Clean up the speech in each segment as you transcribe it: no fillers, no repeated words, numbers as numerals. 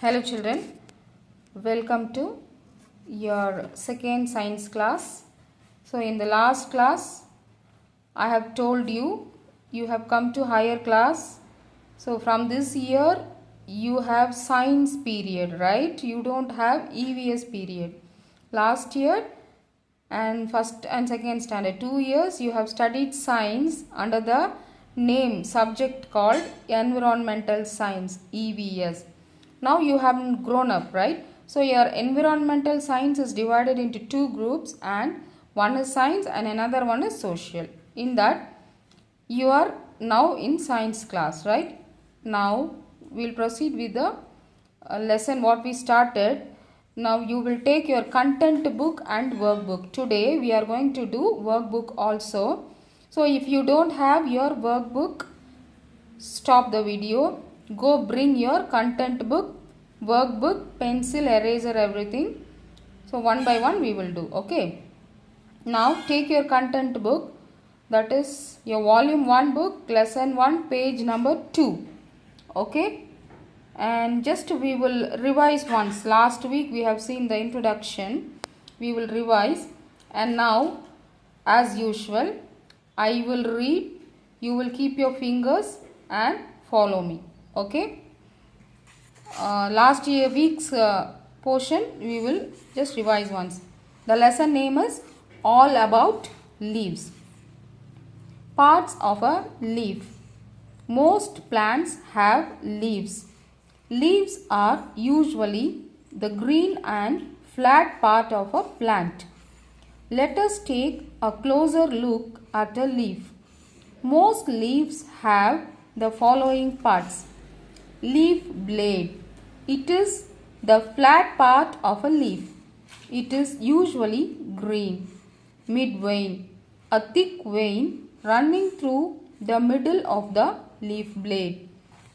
Hello children, welcome to your second science class. So in the last class I have told you have come to higher class. So from this year you have science period, right? You don't have EVS period. Last year and first and second standard 2 years you have studied science under the name subject called environmental science, EVS. Now you have grown up, right? So your environmental science is divided into two groups, and one is science and another one is social. In that you are now in science class, right? Now we'll proceed with the lesson what we started. Now you will take your content book and workbook. Today we are going to do workbook also. So if you don't have your workbook, stop the video, go bring your content book, workbook, pencil, eraser, everything. So one by one we will do. Okay. Now take your content book, that is your volume 1 book, lesson 1, page number 2. Okay. And just we will revise once. Last week we have seen the introduction. We will revise, and now as usual I will read, you will keep your fingers and follow me. Okay. Last week's portion we will just revise once. The lesson name is all about leaves. Parts of a leaf. Most plants have leaves. Leaves are usually the green and flat part of a plant. Let us take a closer look at a leaf. Most leaves have the following parts. Leaf blade. It is the flat part of a leaf. It is usually green. Midvein. A thick vein running through the middle of the leaf blade.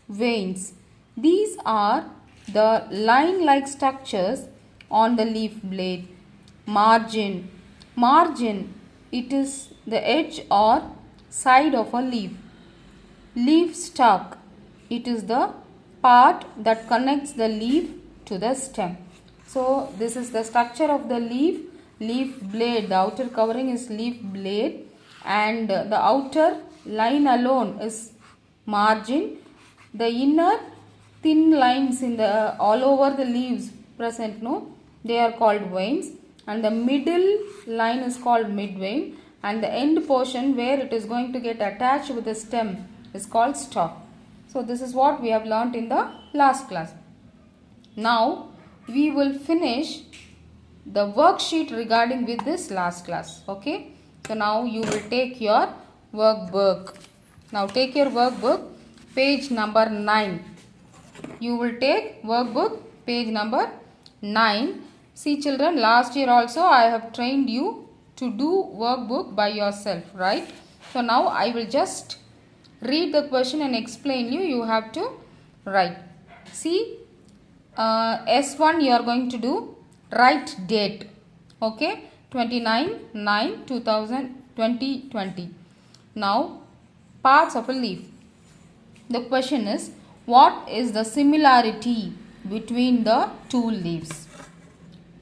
Veins. These are the line-like structures on the leaf blade. Margin. Margin. It is the edge or side of a leaf. Leaf stalk. It is the part that connects the leaf to the stem. So this is the structure of the leaf. Leaf blade. The outer covering is leaf blade, and the outer line alone is margin. The inner thin lines in the all over the leaves present, no, they are called veins, and the middle line is called midvein, and the end portion where it is going to get attached with the stem is called stalk. So this is what we have learnt in the last class. Now we will finish the worksheet regarding with this last class. Okay. So now you will take your workbook. Now take your workbook, page number 9. You will take workbook, page number 9. See children, last year also I have trained you to do workbook by yourself, right? So now I will just read the question and explain you. You have to write. See, S1 you are going to do write date. Okay, 29/9/2020. Now parts of a leaf. The question is, what is the similarity between the two leaves?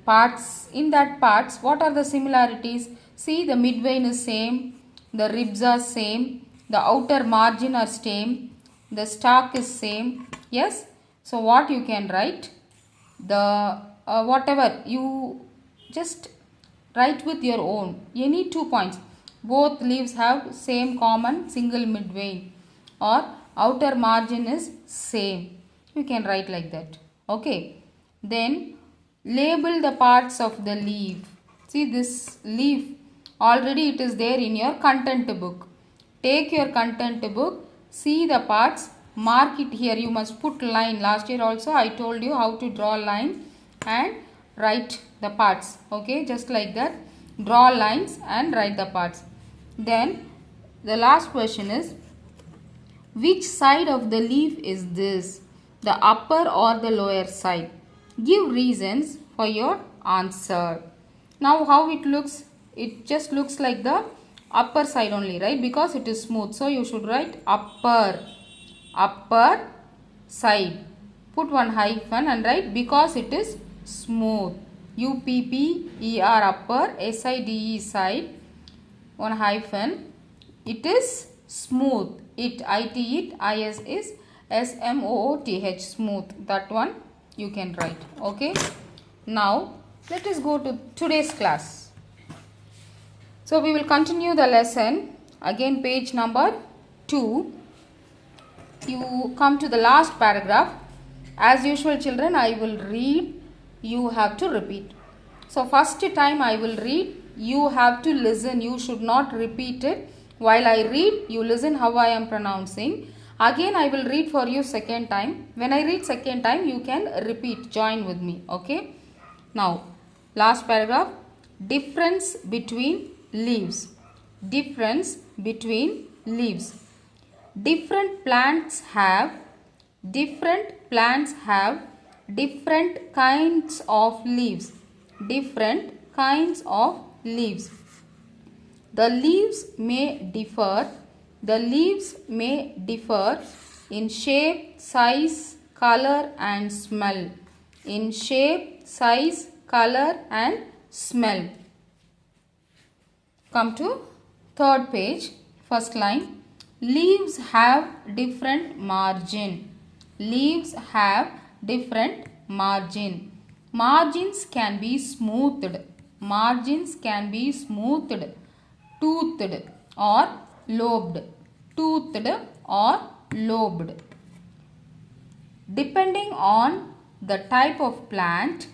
Parts, in that parts, what are the similarities? See, the midvein is same, the ribs are same, the outer margin are same, the stalk is same. Yes. So what you can write? The whatever you just write with your own. Any 2 points. Both leaves have same common single midvein, or outer margin is same. You can write like that. Okay. Then label the parts of the leaf. See, this leaf already it is there in your content book. Take your content book, see the parts, mark it here. You must put line. Last year also I told you how to draw line and write the parts. Okay, just like that. Draw lines and write the parts. Then the last question is, which side of the leaf is this? The upper or the lower side? Give reasons for your answer. Now how it looks? It just looks like the upper side only, right? Because it is smooth. So you should write upper side. put one hyphen and write because it is smooth. UPPER upper, SIDE side, one hyphen. It is smooth. It IS is SMOOTH, smooth. That one you can write. Okay. Now let us go to today's class. So we will continue the lesson. Again, page number 2. You come to the last paragraph. As usual, children, I will read. You have to repeat. So first time I will read. You have to listen. You should not repeat it. While I read, you listen how I am pronouncing. Again, I will read for you second time. When I read second time, you can repeat. Join with me. Okay. Now, last paragraph. Difference between leaves. Difference between leaves. Different plants have different kinds of leaves. Different kinds of leaves. The leaves may differ. The leaves may differ in shape, size, color and smell. In shape, size, color and smell. Come to third page, first line. Leaves have different margin. Leaves have different margin. Margins can be smoothed. Margins can be smoothed, toothed or lobed. Toothed or lobed. Depending on the type of plant,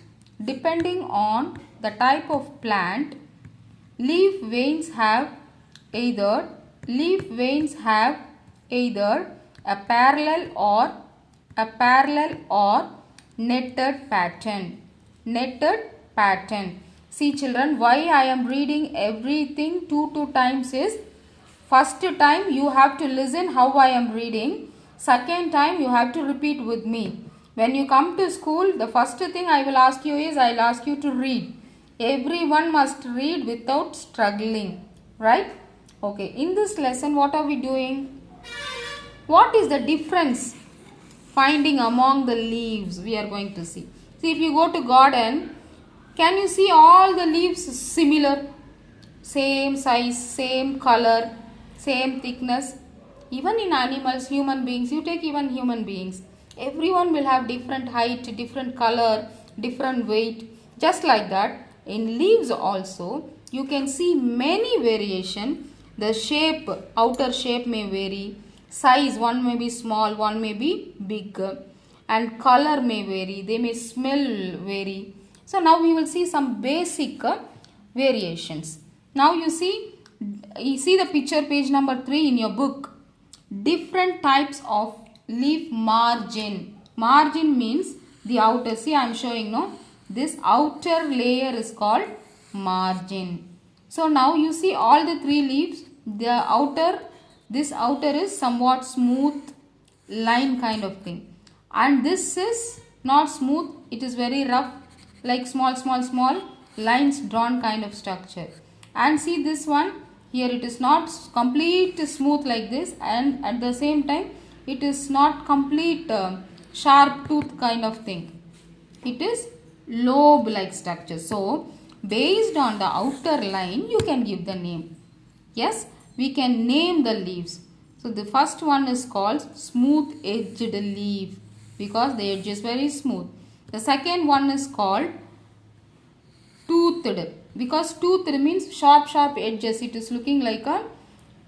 leaf veins have either a parallel or netted pattern. See children, why I am reading everything 2 times is, first time you have to listen how I am reading. Second time you have to repeat with me. When you come to school, the first thing I will ask you is, I will ask you to read. Everyone must read without struggling. Right? Okay. In this lesson, what are we doing? What is the difference finding among the leaves? We are going to see. See, if you go to garden, can you see all the leaves similar? Same size, same color, same thickness. Even in animals, human beings, you take even human beings. Everyone will have different height, different color, different weight. Just like that, in leaves also, you can see many variation. The shape, outer shape may vary. Size, one may be small, one may be big. And color may vary. They may smell vary. So now we will see some basic variations. Now you see the picture, page number 3 in your book. Different types of leaf margin. Margin means the outer. See, I am showing, no? This outer layer is called margin. So now you see all the 3 leaves. This outer is somewhat smooth line kind of thing. And this is not smooth. It is very rough, like small lines drawn kind of structure. And see this one. Here it is not complete smooth like this, and at the same time it is not complete sharp tooth kind of thing. It is lobe like structure. So based on the outer line you can give the name. Yes, we can name the leaves. So the first one is called smooth edged leaf because the edge is very smooth. The second one is called toothed because toothed means sharp edges. It is looking like a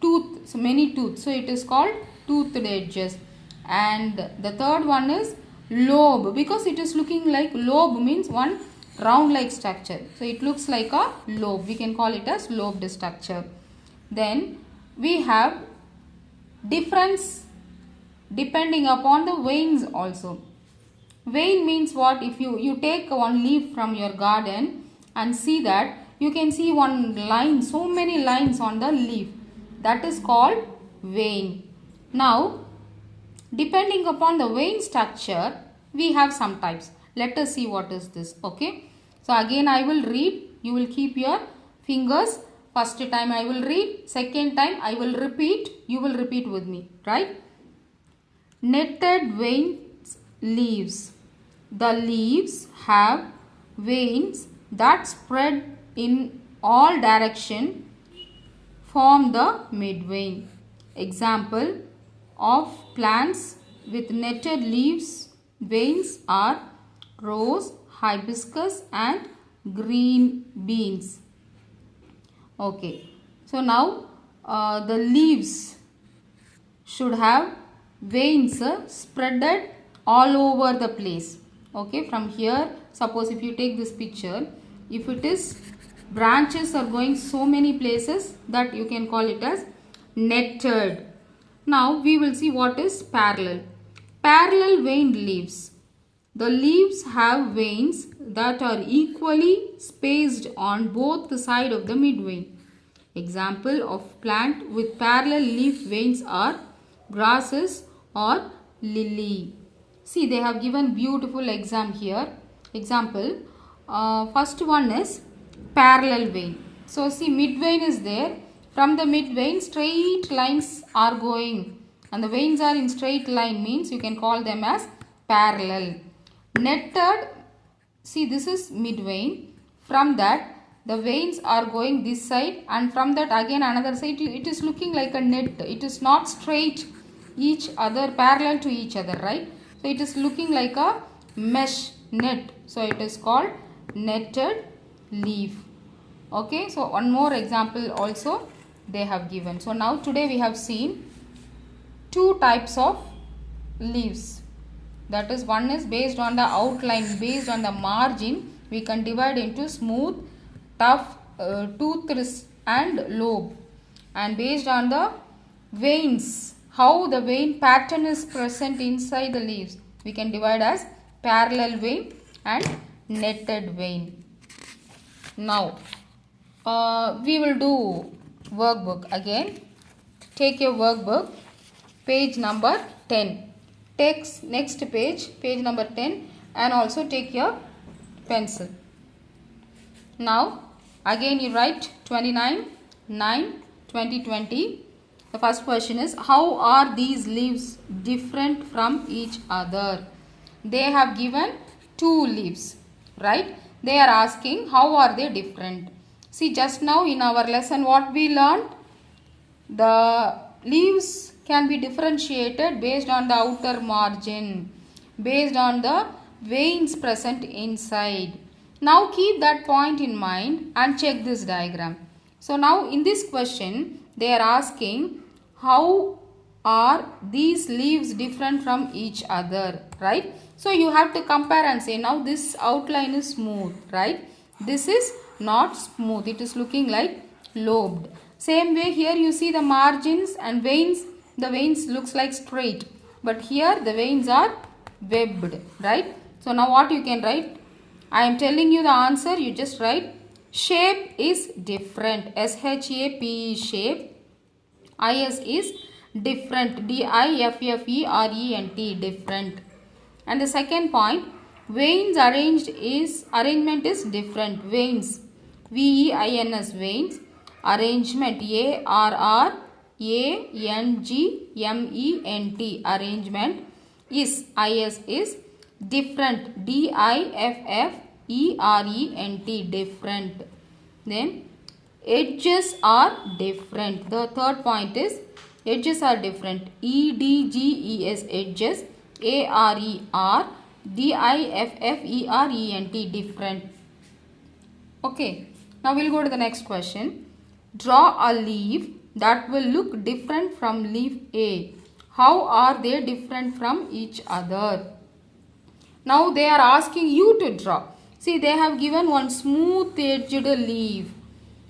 tooth, so many tooth. So it is called toothed edges. And the third one is lobe because it is looking like, lobe means one round like structure. So it looks like a lobe. We can call it as lobed structure. Then we have difference depending upon the veins also. Vein means what? If you take one leaf from your garden and see that, you can see one line, so many lines on the leaf. That is called vein. Now, depending upon the vein structure, we have some types. Let us see what is this. Okay. So, again I will read. You will keep your fingers. First time I will read. Second time I will repeat. You will repeat with me. Right. Netted veins leaves. The leaves have veins that spread in all directions form the midvein. Example of plants with netted leaves veins are rose, hibiscus and green beans. Okay, so now the leaves should have veins spreaded all over the place. Okay, from here, suppose if you take this picture, if it is branches are going so many places, that you can call it as netted. Now we will see what is parallel. Parallel veined leaves. The leaves have veins that are equally spaced on both the side of the midvein. Example of plant with parallel leaf veins are grasses or lily. See, they have given beautiful example. First one is parallel vein. So see, midvein is there. From the midvein, straight lines are going, and the veins are in straight line, means you can call them as parallel. Netted, see, this is midvein. From that, the veins are going this side, and from that again another side. It is looking like a net. It is not straight each other, parallel to each other, right? So it is looking like a mesh net. So it is called netted leaf. Okay, so one more example also they have given. So now today we have seen two types of leaves. That is, one is based on the outline, based on the margin. We can divide into smooth, tough, toothless and lobe. And based on the veins, how the vein pattern is present inside the leaves, we can divide as parallel vein and netted vein. Now we will do workbook again. Take your workbook, page number 10. Take next page, page number 10, and also take your pencil. Now again you write 29/9/2020. The first question is, how are these leaves different from each other? They have given two leaves, right? They are asking how are they different. See, just now in our lesson what we learned, the leaves can be differentiated based on the outer margin, based on the veins present inside. Now keep that point in mind and check this diagram. So now in this question they are asking how are these leaves different from each other, right? So you have to compare and say, now this outline is smooth, right? This is not smooth, it is looking like lobed. Same way here you see the margins and veins, the veins looks like straight, but here the veins are webbed, right? So now what you can write, I am telling you the answer, you just write shape is different, SHAPE shape, IS is different, DIFFERENT different. And the second point, veins arrangement is different, veins, VEINS veins, arrangement ARRANGMENT arrangement is different, DIFFERENT different. Then edges are different. The third point is edges are different, EDGES edges, ARER different. Okay, now we'll go to the next question. Draw a leaf that will look different from leaf A. How are they different from each other? Now they are asking you to draw. See, they have given one smooth edged leaf.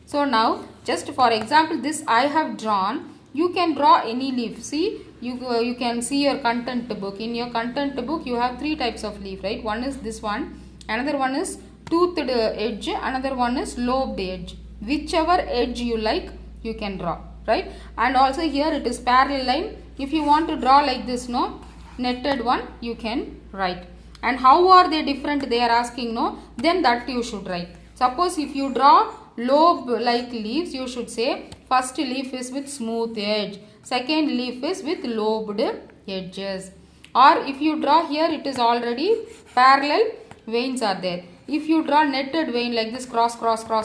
So now just for example, this I have drawn. You can draw any leaf. See, you can see your content book. In your content book you have three types of leaf, right? One is this one, another one is toothed edge, another one is lobed edge. Whichever edge you like, you can draw, right? And also here it is parallel line. If you want to draw like this, no, netted one, you can write. And how are they different, they are asking, no, then that you should write. Suppose if you draw lobe like leaves, you should say first leaf is with smooth edge, second leaf is with lobed edges. or if you draw here, it is already parallel veins are there. If you draw netted vein like this, cross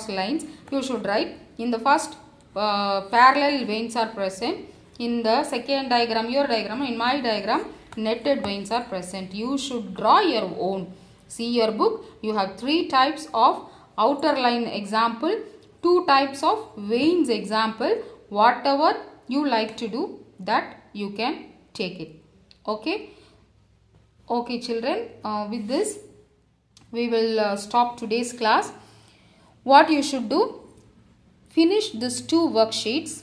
lines, you should write in the first parallel veins are present. In the second diagram, your diagram, in my diagram, netted veins are present. You should draw your own. See your book, you have 3 types of outer line example, 2 types of veins example. Whatever you like to do, that you can take it. Okay. Okay children, with this we will stop today's class. What you should do, finish these 2 worksheets,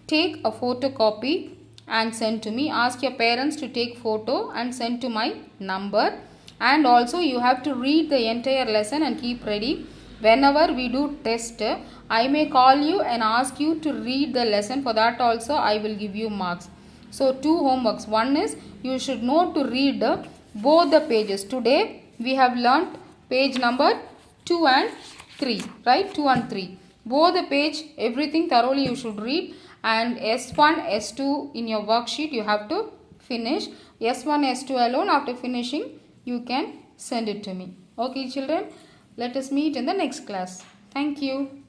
take a photocopy and send to me. Ask your parents to take photo and send to my number. And also you have to read the entire lesson and keep ready. Whenever we do test, I may call you and ask you to read the lesson. For that also I will give you marks. So 2 homeworks. One is you should know to read both the pages. Today we have learnt page number 2 and 3. Right? 2 and 3. Both the page, everything thoroughly you should read. And S1, S2 in your worksheet you have to finish. S1, S2 alone, after finishing you can send it to me. Okay children, let us meet in the next class. Thank you.